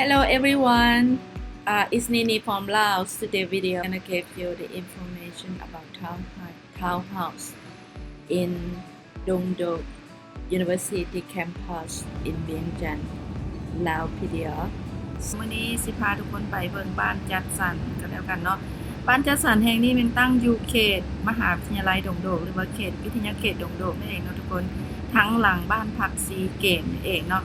Hello everyone, it's Nini from Laos. Today video I'm gonna give you the information about townhouse in Dong Dok University campus in Vientiane, Laos PDR. วันนี้สิพาทุกคนไปเบิ่งบ้านจัดสรรกันแล้วกันเนาะบ้านจัดสรรแห่งนี้มันตั้งอยู่เขตมหาวิทยาลัยดงโดกหรือว่าเขตวิทยาเขตดงโดกนั่นเองเนาะทุกคนทั้งหลังบ้านพักซีเกมนั่นเองเนาะ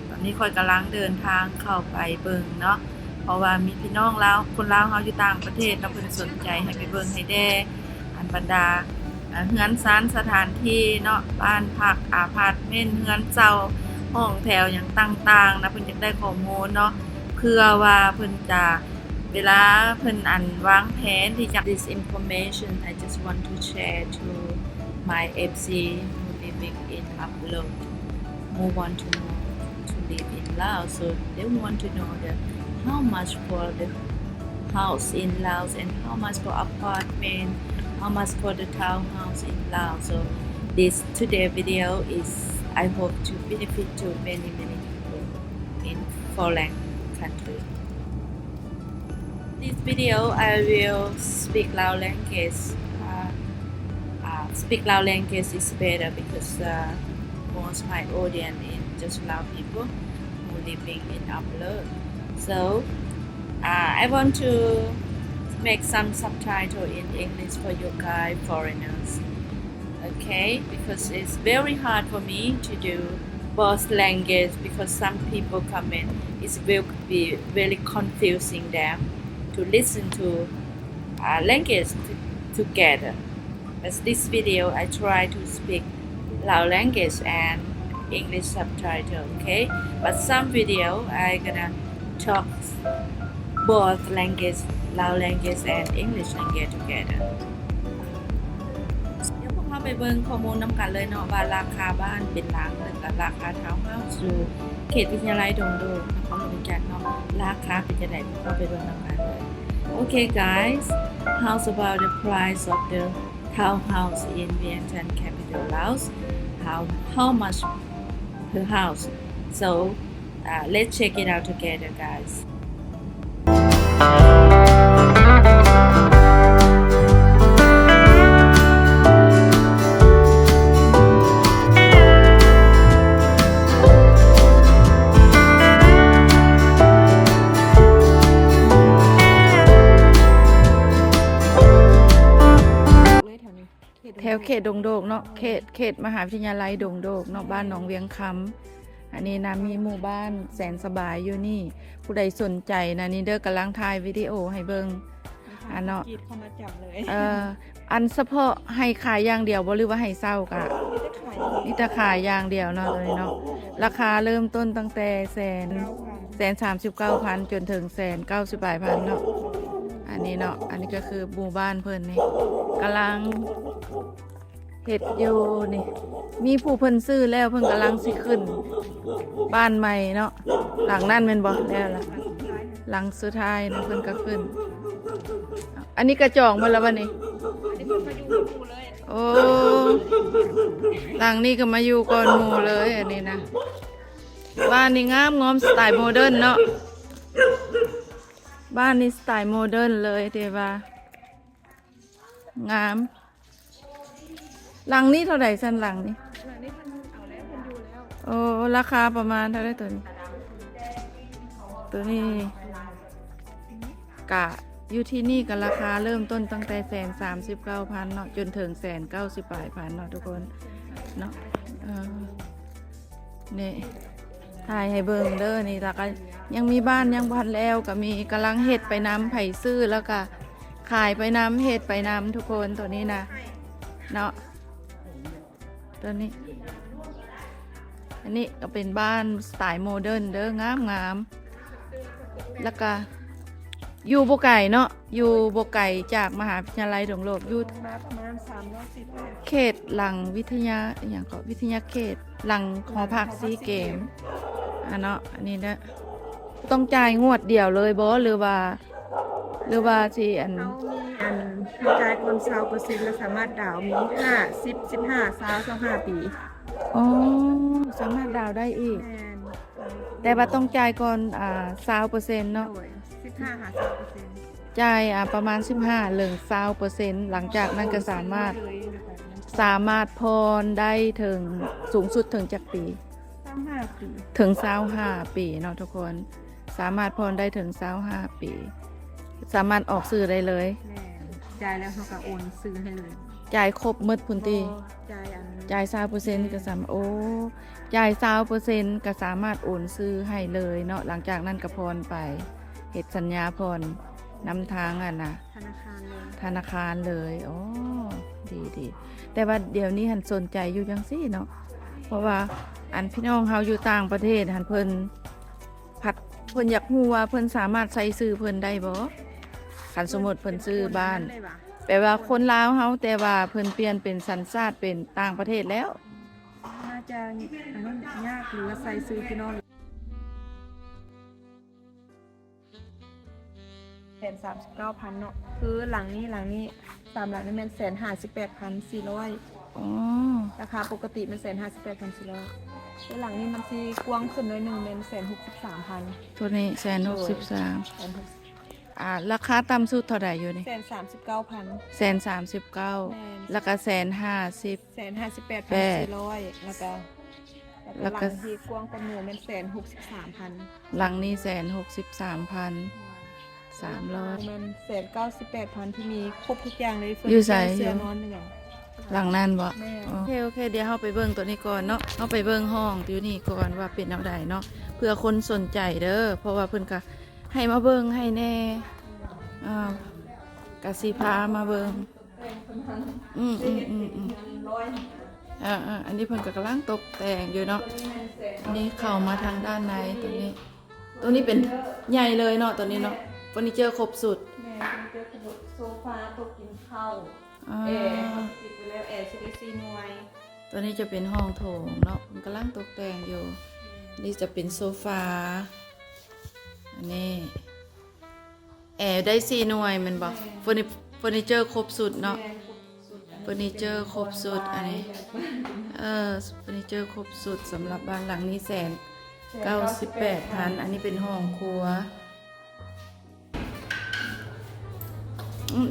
ตอนนี้คอยกำลังเดินทางเข้าไปเบิ่งเนาะเพราะว่ามีพี่น้องลาวคนลาวเฮาอยู่ต่างประเทศเราเพิ่นสนใจให้ไปเบิ่งให้แด่อันบรรดาเฮือนซานสถานที่เนาะบ้านพักอาพาร์ตเมนต์เฮือนเช่าห้องแถวอย่างต่างๆนะเพิ่นจะได้ข้อมูลเนาะเพื่อว่าเพิ่นจะเวลาเพิ่นวางแผนที่จะ This information I just want to share to my FC who living in Upload who want to know to live in Laos, so they want to know how much for the house in Laos and how much for apartment, how much for the townhouse in Laos. So this today video is I hope to benefit to many people in foreign country. This video I will speak Lao language. Speak Lao language is better because most my audience is just Lao people who living in Upload. So I want to make some subtitle in English for you guys foreigners. Okay, because it's very hard for me to do both language because some people come in, it will be very confusing them to listen to language together. But this video I try to speak Lao language and English subtitle, okay? But some video I gonna talk both language, Lao language and English language together. เดี๋ยวพวกเราไปเบิ่งข้อมูลนำกันเลยเนาะว่าราคาบ้านเป็นหลังหรือกับราคาทาวน์เฮาส์อยู่เขตวิทยาลัยดงโดกนครหลวงจันทน์เนาะราคาเป็นจังได๋พวกเราไปเบิ่งนำกันเลย Okay guys, how's about the price of the townhouse in Vientiane capital Laos? How much per house? So let's check it out together guys.แถวเขตดงโดกเนาะเขตมหาวิทยาลัยดงโดกเนาะบ้านหนองเวียงคำอันนี้นะมีหมู่บ้านแสนสบายอยู่นี่ผู้ใดสนใจนะนี่เด้อกำลังถ่ายวิดีโอให้เบิ่งอันเนาะอันเฉพาะให้ขายอย่างเดียวบ่หรือว่าให้เช่ากะนี่แต่ขายอย่างเดียวเนาะตัวนี้เนาะราคาเริ่มต้นตั้งแต่139,000จนถึง198,000เนาะอันนี้เนาะอันนี้ก็คือหมู่บ้านเพิ่นนี่กำลังเฮ็ดอยู่นี่มีผู้เพิ่นซื้อแล้วเพิ่นกำลังสิขึ้นบ้านใหม่เนาะหลังนั่นแม่นบ่แล้วล่ะหลังสุดท้ายเพิ่นก็ขึ้นอันนี้กระจองมาแล้ววันนี้โอ้หลังนี้ก็มาอยู่ก่อนหมู่เลยอันนี้นะบ้านนี่งามงอมสไตล์โมเดิร์นเนาะบ้านนี้สไตล์โมเดิร์นเลยเด้ว่างามหลังนี้เท่าไหร่ชั้นหลังนี้โอ้ราคาประมาณเท่าไหร่ตัวนี้กะอยู่ที่นี่กันราคาเริ่มต้นตั้งแต่139,000เนาะจนถึง198,000เนาะทุกคนเนาะนี่ถ่ายให้เบิ่งเด้อนี่แล้วก็ยังมีบ้านยังพันแล้วก็มีกำลังเฮ็ดไปน้ำไผ่ซื้อแล้วก็ขายไปน้ำเฮ็ดไปน้ำทุกคนตัวนี้นะเนาะตัวนี้อันนี้ก็เป็นบ้านสไตล์โมเดิร์นเด้องามแล้วก็อยู่บ่ไกลเนาะอยู่บ่ไกลจากมหาวิทยาลัยดงโลกอยู่ประมาณ310เขตหลังวิทยาอย่างก็วิทยาเขตหลังหอพักซีเกมเนาะอันนี้นะต้องจ่ายงวดเดียวเลยบ่หรือว่าสิจ่ายคน20%แล้วสามารถดาวมี5 10 15 20 25 ปีอ๋อสามารถดาวได้อีก แต่ว่าต้องจ่ายก่อน20%เนาะ โดย15-20% จ่ายประมาณ15เหลือง20%หลังจากนั้นก็สามารถพรได้ถึงสูงสุดถึงจักปี 25 ปี ถึง25ปีเนาะทุกคนสามารถพรได้ถึง25ปีสามารถออกซื้อได้เลย แม่จ่ายแล้วเขาก็โอนซื้อให้เลย จ่ายครบหมดพุ่นติ จ่ายอัน จ่าย20%ก็สามารถจ่าย20%ก็สามารถโอนซื้อให้เลยเนาะหลังจากนั้นก็พรไปเฮ็ดสัญญาพรนำทางนะ ธนาคารเลย ธนาคารเลยอ๋อดีแต่ว่าเดี๋ยวนี้หันสนใจอยู่จังซี่เนาะเพราะว่าอันพี่น้องเฮาอยู่ต่างประเทศหันเพิ่นอยากฮู้ว่าเพิ่นสามารถใช้ซื้อเพิ่นได้บ่คันสมมุติเพิ่นซื้อบ้าน เลยว่ะ แปลว่าคนลาวเฮาแต่ว่าเพิ่นเปลี่ยนเป็นสัญชาติเป็นต่างประเทศแล้ว น่าจะอันนั้นยากหรือว่าใส่ซื้อพี่น้อง139,000เนาะคือหลังนี้3หลังนี่แม่น158,400อ๋อ ราคาปกติมัน158,400แล้วหลังนี้มันสิกว้างขึ้นหน่อยหนึงเป็น163,000ตัวนี้163ราคาต่ำสุดเท่าใดอยู่นี่ 139,000 139แล้วก็150 158,400แล้วก็ห แล้ว ลั ก็ งที่กว้างกว่าหมู่แม่น163,000 หลังนี้163,300 แม่น198,000ที่มีครบทุกอย่างเลยเฟอร์ อยู่ นิ ไส เจอร์เสื้อนอนอย่าง หลังนั้นบ่ แม่ โอเคเดี๋ยวเฮาไปเบิ่งตัวนี้ก่อนเนาะเฮาไปเบิ่งห้องอยู่นี่ก่อนว่าเป็นแนวใดเนาะเพื่อคนสนใจเด้อเพราะว่าเพิ่นก็ให้มาเบิ่งให้แน่ก็สิพามาเบิ่งอันนี้เพิ่นก็กำลังตกแต่งอยู่เนาะอันนี้เข้ามาทางด้านในตัวนี้เป็นใหญ่เลยเนาะตัวนี้เนาะเฟอร์นิเจอร์ครบสุด แม่เฟอร์นิเจอร์โซฟาโต๊ะกินข้าวแอร์ติดไปแล้วแอร์4หน่วย ตัวนี้จะเป็นห้องโถงเนาะมันกำลังตกแต่งอยู่นี่จะเป็นโซฟาอันนี้แอร์ได้4หน่วยมันบอกเฟอร์นิเจอร์ครบสุดเนาะเฟอร์นิเจอร์ครบสุดอันนี้เฟอร์นิเจอร์ครบสุดสำหรับบ้านหลังนี้198,000อันนี้เป็นห้องครัว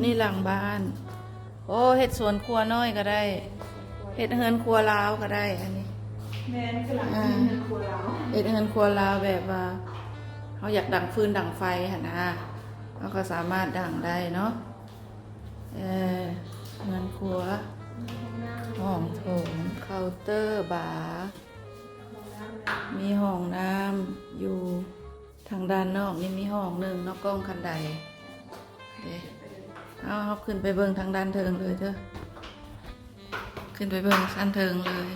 นี่หลังบ้านโอ้เฮ็ดสวนครัวน้อยก็ได้เฮ็ดเฮือนครัวลาวก็ได้อันนี้ แม่นี่คือหลังที่เงินครัวเรา เฮ็ดเฮือนครัวลาวแบบว่าเขาอยากดังฟืนดังไฟหั่นนะเขาก็สามารถดังได้เนาะเฮือนครัวห้องโถงเคาน์เตอร์บาร์มีห้องน้ำอยู่ทางด้านนอกนี่มีห้องหนึ่งนอกกล้องคันใดเอาขึ้นไปเบิ่งทางด้านเทิงเลยเถอะขึ้นไปเบิ่งชั้นเทิงเลย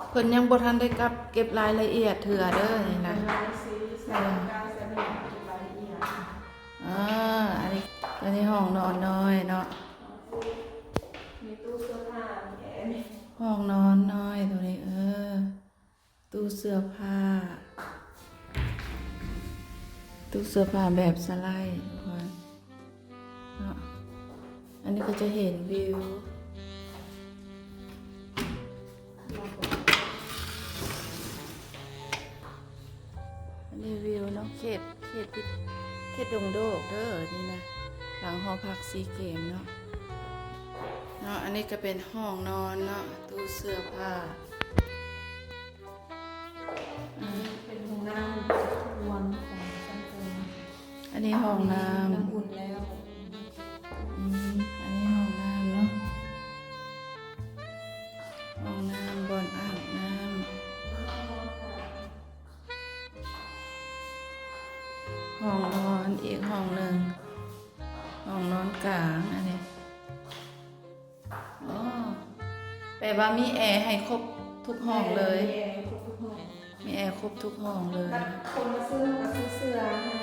เพิ่นยังบ่ทันได้เก็บรายละเอียดเถื่อเด้อนี่นะอันนี้ห้องนอนน้อยเนาะ มีตู้เสื้อผ้ามีแอร์ ห้องนอนน้อยตัวนี้ตู้เสื้อผ้าแบบสไลด์ทุกคนเนาะอันนี้ก็จะเห็นวิวอันนี้วิวเนาะเขตดงโดกเด้อนี่นะหลังหอพักซีเกมเนาะอันนี้ก็เป็นห้องนอนเนาะตู้เสื้อผ้า เป็นห้องน้ำวันของชั้นเติม อันนี้ห้องน้ น้ำอุ่นแล้ว อันนี้ห้องน้ำเนาะห้องน้ำบนอาบน้ำห้องนอนอีกห้องหนึ่งห้องนอนกลางอันนี้แปลว่ามีแอร์ให้ครบทุกห้องเลย มีแอร์ครบทุกห้องเลย คนมาซื้อเสื้อให้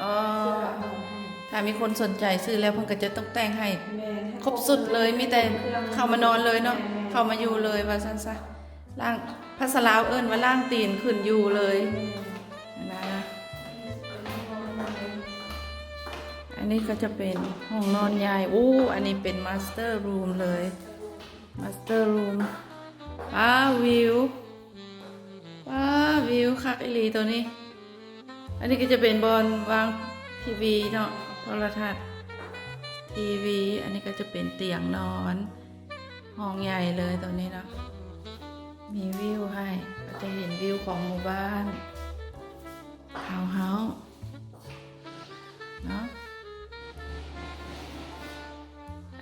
อ๋อ เสื้อกับนอนให้ ถ้ามีคนสนใจซื้อแล้วเพิ่นก็จะต้องแต่งให้ แม่ ครบสุดเลยมีแต่เข้ามานอนเลยเนาะเข้ามาอยู่เลยว่าซั่นซะล่างภาษาลาวเอิ้นว่าล่างตีนขึ้นอยู่เลยนะ อันนี้ก็จะเป็นห้องนอนใหญ่อันนี้เป็นมาสเตอร์รูมเลยมาสเตอร์รูมวิววิวคักอีหลีตัวนี้ อันนี้ก็จะเป็นบอลวางทีวีเนาะโทรทัศน์ทีวีอันนี้ก็จะเป็นเตียงนอนห้องใหญ่เลยตัวนี้เนาะมีวิวให้ก็จะเห็นวิวของหมู่บ้านทาวน์เฮาส์เนาะ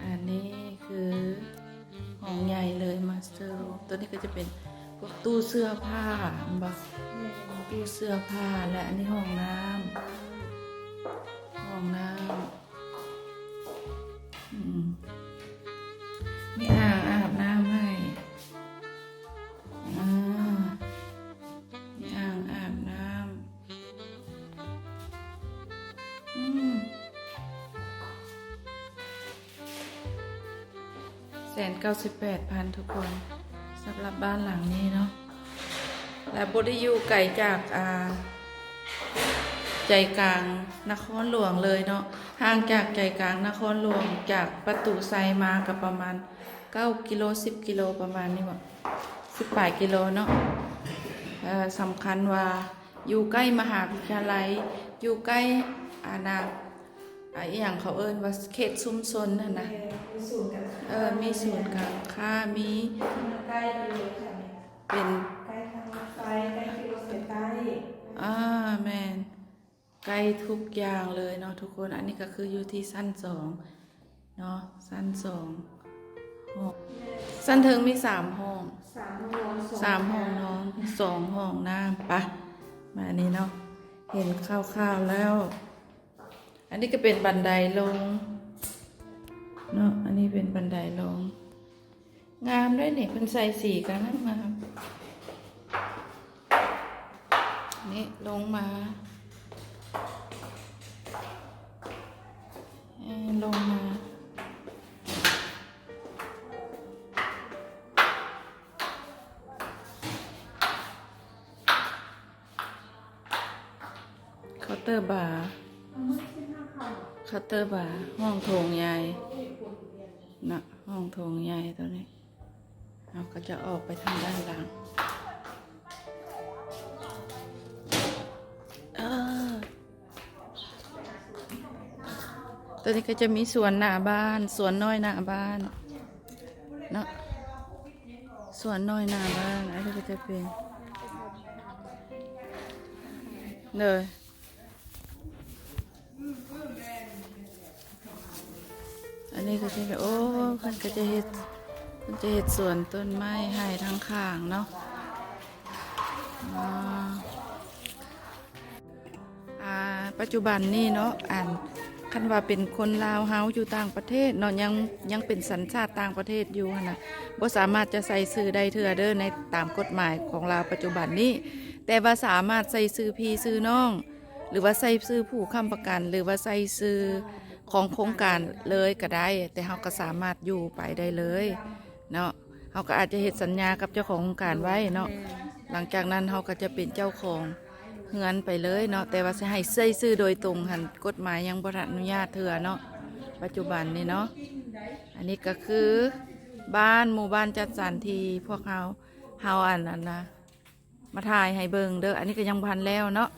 อันนี้คือห้องใหญ่เลยมาสเตอร์รูมตัวนี้ก็จะเป็นพวกตู้เสื้อผ้าบอกตู้เสื้อผ้าและอันนี้ห้องน้ำมีอ่างอาบน้ำให้มีอ่างอาบน้ำ198,000ทุกคนสำหรับบ้านหลังนี้เนาะและบริยูไก่จากใจกลางนครหลวงเลยเนาะห่างจากใจกลางนครหลวงจากประตูไซมากับประมาณ9 กิโล10 กิโลประมาณนี้ว่า18 กิโลเนาะสำคัญว่าอยู่ใกล้มหาวิทยาลัยอยู่ใกล้อย่างเขาเอิ้นว่าเขตชุมชนนะมีศูนย์การค้ามีใกล้เลยค่ะเป็นใกล้ทางรถไฟใกล้ที่รถไฟใต้แมนใกล้ทุกอย่างเลยเนาะทุกคนอันนี้ก็คืออยู่ที่ชั้น2เนาะชั้น2ห้องชั้นถึงมี3 ห้อง3 ห้องนอน2 ห้องน้ำปะมาอันนี้เนาะเห็นคร่าวๆแล้วอันนี้ก็เป็นบันไดลงเนาะอันนี้เป็นบันไดลงงามด้วยเนี่ยเป็นใส่สีกันนะงามนี่ลงมาเคาน์เตอร์บาร์ห้องโถงใหญ่นะห้องโถงใหญ่ตัวนี้เราก็จะออกไปทางด้านหลังตัวนี้ก็จะมีสวนหน้าบ้านสวนน้อยหน้าบ้านเนาะสวนน้อยหน้าบ้านอันนี้ก็จะเป็นเลยอันนี้ก็จะเพิ่นก็จะเฮ็ดสวนต้นไม้ให้ทั้งข้างเนาะปัจจุบันนี่เนาะคันว่าเป็นคนลาวเฮาอยู่ต่างประเทศเนาะยังเป็นสัญชาติต่างประเทศอยู่นะบ่สามารถจะใส่ชื่อได้เทื่อเด้อในตามกฎหมายของลาวปัจจุบันนี้แต่ว่าสามารถใส่ชื่อพี่ชื่อน้องหรือว่าใส่ชื่อผู้ค้ำประกันหรือว่าใส่ชื่อของโครงการเลยก็ได้แต่เราก็สามารถอยู่ไปได้เลยเนาะเราก็อาจจะเฮ็ดสัญญากับเจ้าของโครงการไว้เนาะหลังจากนั้นเราก็จะเป็นเจ้าของเฮือนไปเลยเนาะแต่ว่าจะให้ใส่ชื่อโดยตรงหันกฎหมายยังบ่อนุญาตเถื่อเนาะปัจจุบันนี่เนาะอันนี้ก็คือหมู่บ้านจัดสรรที่พวกเฮาอันนั้นนะมาถ่ายให้เบิ่งเด้ออันนี้ก็ยังพันแล้วเนาะ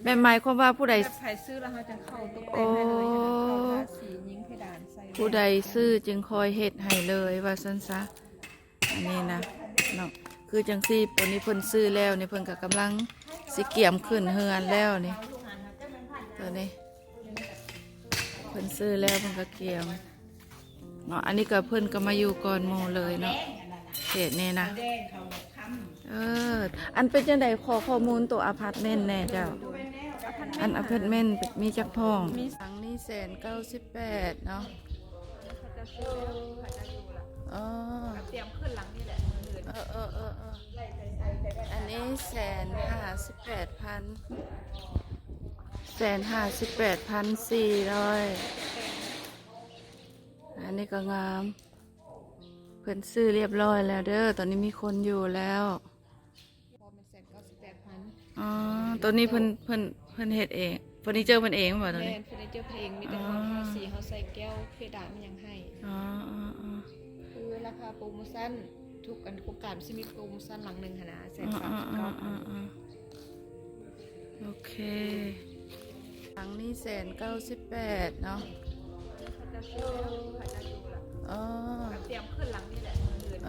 แม่หมายความว่าผู้ใดใครซื้อแล้วเขาจะเข้าตกแต่งให้เลยเข้าทาสียิงเพดานใส่ผู้ใดซื้อจึงคอยเฮ็ดให้เลยว่าซั่นซะอันนี้นะเนาะคือจังซี่ตัวนี้เพิ่นซื้อแล้วนี่เพิ่นก็กำลังสิเกี่ยมขึ้นเฮือนแล้วนี่ตัวนี้เพิ่นซื้อแล้วเพิ่นก็เกี่ยมเนาะอันนี้ก็เพิ่นก็มาอยู่ก่อนหมู่เลยเนาะเขตนี้นะอันเป็นจังได๋ขอข้อมูลตัวอพาร์ตเมนต์แน่เจ้าอันอพาร์ตเมนต์มีจักห้องหลังนี้198เนาะเตรียมขึ้นหลังนี่แหละอันนี้158,400อันนี้ก็งามเพิ่นซื้อเรียบร้อยแล้วเด้อตอนนี้มีคนอยู่แล้วพอมัน198,000ตัวนี้เพิ่นเฮ็ดเอง เฟอร์นิเจอร์มันเองบ่ตอน แม่ นี้ นเฟอร์นิเจอร์เพลงมีแต่ของทาสีเขาใส่แก้วเพดานมันยังให้ อ๋ออ๋ออ๋อ คือราคาโปรโมชั่นทุกกันโครงการสิมีโปรโมชั่นหลังหนึ่งหนนะโอเคหลังนี้198เนาะอ๋อ เตรียมขึ้นหลังนี่แหละอื่น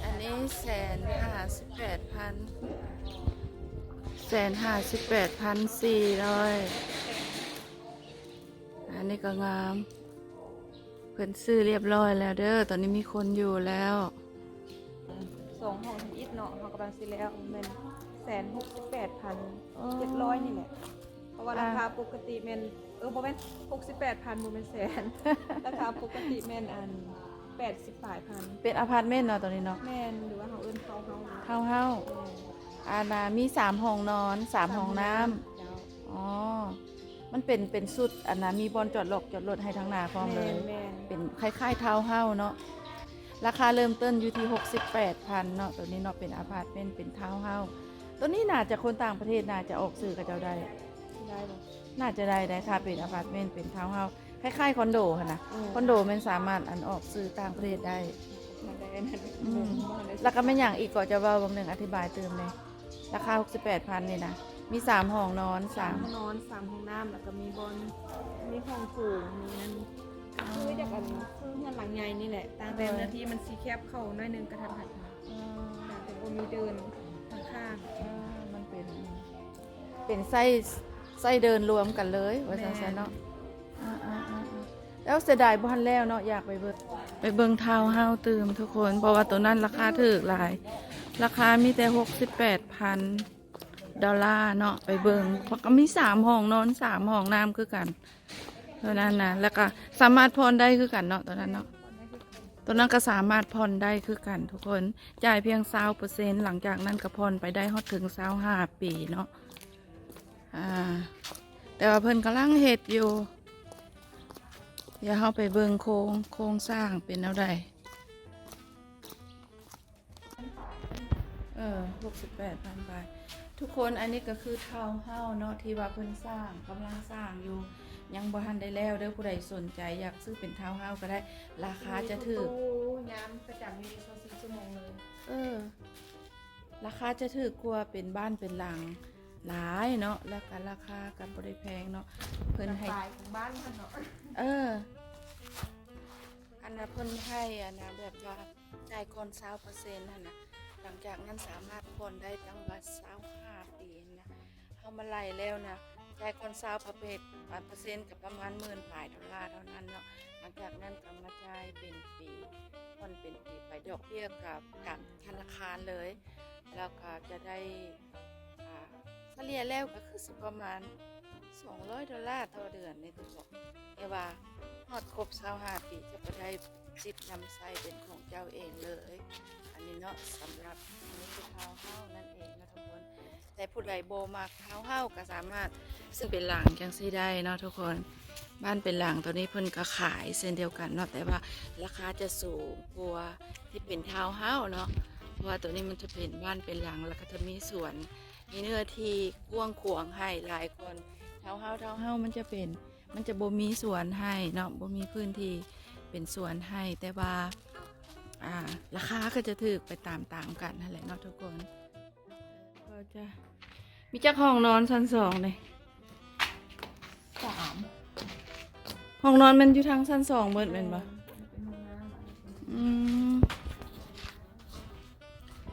อันนี้158,400อันนี้ก็งามเพิ่นซื้อเรียบร้อยแล้วเด้อตอนนี้มีคนอยู่แล้ว 2 ห้องอีกเนาะเขากำลังซื้อแล้วมัน168,700นี่แหละเพราะว่าราคาปกติแม่นบ่แม่น68,000บ่แม่นแสน ราคาปกติแม่นอัน80ปลายพัน เป็นอพาร์ตเมนต์เนาะตอนนี้เนาะ แม่นหรือว่าเขาเอิ้นเฮา เฮาอาณามี3ห้องนอน3ห้องน้ำอ๋อมันเป็นสุดอันนะมีบอนจอดรถให้ทั้งหน้าพร้อมเลย แม่น เป็นคล้ายๆทาวน์เฮาส์เนาะราคาเริ่มต้นอยู่ที่ 68,000เนาะตัวนี้เนาะเป็นอพาร์ตเมนต์เป็นทาวน์เฮาส์ตัวนี้น่าจะคนต่างประเทศน่าจะออกสื่อกับเจ้าได้ ได้บ่ น่าจะได้ถ้าเป็นอพาร์ตเมนต์เป็นทาวน์เฮาส์คล้ายๆคอนโดค่ะนะคอนโดมันสามารถอันออกสื่อต่างประเทศได้ มันได้นั่น แล้วก็ไม่อย่างอีกก็จะเว่าบางหนึ่งอธิบายเติมเลยราคา 68,000นี่นะมี3ห้องนอน 3ห้องนอน3ห้องน้ำแล้วก็มีบอนมีห้องโถงมีนั่นคือจากอันคือเฮือนหลังใหญ่นี่แหละต่างแต่เนื้อที่มันสีแคบเข้าหน้อยนึงกระทันหันแต่บ่มีเดินข้าง มันเป็นไส้เดินรวมกันเลยว่าซั่นเนาะแล้วเสียดายบ่ทันแล้วเนาะอยากไปเบิ่งทาวน์เฮาส์ตื่มทุกคนเพราะว่าตัวนั้นราคาถูกหลายราคามีแต่ 68,000 ดอลลาร์เนาะไปเบิ่งเพราะก็มี3ห้องนอน3ห้องน้ำคือกันเท่านั้นนะแล้วก็สามารถผ่อนได้คือกันเนาะตัวนั้นเนาะตัวนั้นก็สามารถผ่อนได้คือกันทุกคนจ่ายเพียง20%หลังจากนั้นก็ผ่อนไปได้ฮอดถึง25 ปีเนาะแต่ว่าเพิ่นกำลังเฮ็ดอยู่อย่าเข้าไปเบิ่งโครงสร้างเป็นแนวใด68,000 บาททุกคนอันนี้ก็คือทาวน์เฮาส์เนาะที่ว่าเพิ่นสร้างกำลังสร้างอยู่ยังบ่ทันได้แล้วเด้อผู้ใดสนใจอยากซื้อเป็นทาวน์เฮาส์ก็ได้ราคาจะถูก ยามประจำมี24ชั่วโมงเลย ราคาจะถูกกว่าเป็นบ้านเป็นหลังหลายเนาะแล้วก็ราคาก็บ่ได้แพงเนาะเพิ่นให้ ของบ้านมันเนาะ อันนั้นเพิ่นให้อันนะแบบว่าจ่ายก่อน20%นั่นน่ะหลังจากนั้นสามารถผ่อนได้ตั้งว่า25 ปีนะเฮามาไล่แล้วนะจ่ายก่อน20%กับประมาณ10,000 ปลายดอลลาร์เท่านั้นเนาะหลังจากนั้นก็มาจ่ายเป็นปีผ่อนเป็นปีไปดอกเบี้ยกับธนาคารเลยแล้วก็จะได้เฉลี่ยแล้วก็คือสิประมาณ$200ต่อเดือนในตัวบอกว่าฮอดครบ25 ปีจะได้สิทธิ์นำใช้เป็นของเจ้าเองเลยอันนี้เนาะสำหรับนี่คือทาวน์เฮาส์นั่นเองนะทุกคนแต่ผู้ใดโบมักทาวน์เฮาส์ก็สามารถซึ่งเป็นหลังจังซี่ได้เนาะทุกคนบ้านเป็นหลังตัวนี้เพิ่นก็ขายเช่นเดียวกันเนาะแต่ว่าราคาจะสูงกว่าที่เป็นทาวน์เฮาส์เนาะเพราะว่าตัวนี้มันจะเป็นบ้านเป็นหลังแล้วก็จะมีสวนมีเนื้อที่กว้างขวางให้หลายคนทาวน์เฮาส์มันจะบ่มีสวนให้เนาะบ่มีพื้นที่เป็นสวนให้แต่ว่าราคาก็จะถูกไปตามกันนั่นแหละเนาะทุกคนก็จะมีจักห้องนอนชั้น2เลยห้องนอนมันอยู่ทางชั้น2เบิดแม่นบ่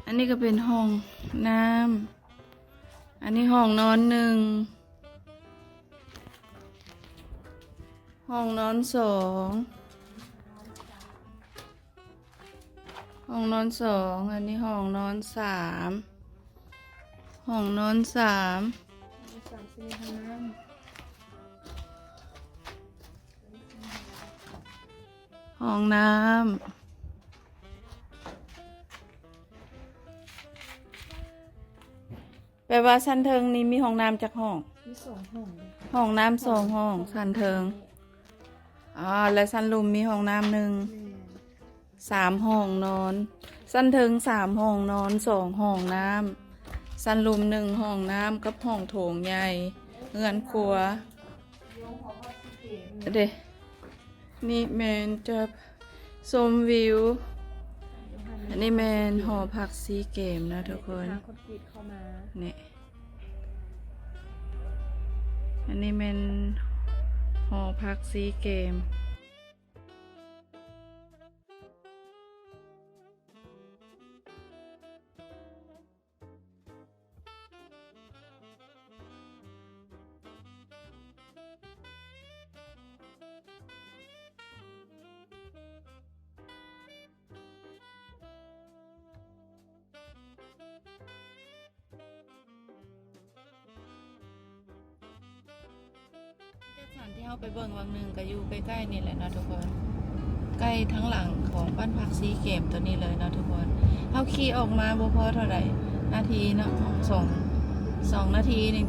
อันนี้ก็เป็นห้องน้ำอันนี้ห้องนอน1ห้องนอน2ห้องนอน2อันนี้ห้องนอน3ห้องนอน3ห้องน้ำแปลว่าชั้นเทิงนี้มีห้องน้ำจากห้อง มี2ห้องเลย ห้องน้ำ2ห้องชั้นเทิงและชั้นลุมมีห้องน้ำ1 3ห้องนอนชั้นเทิง3ห้องนอน2ห้องน้ำ ซันรูมหนึ่งห้องน้ำกับห้องโถงใหญ่เรือนครัวเด้นี่แมนจะชมวิว อันนี้แมนหอพักซีเกมนะทุกคน ทางคนกรีดเข้ามา นี่อันนี้แมนหอพักซีเกมสถานที่เราไปเบิ่งวังหนึ่งก็อยู่ใกล้ๆนี่แหละนะทุกคน ใกล้ทั้งหลังของบ้านพักซีเกมตัวนี้เลยนะทุกคนเขาขี่ออกมาบ่พอเท่าไหร่นาทีเนาะสองนาทีหนึ่ง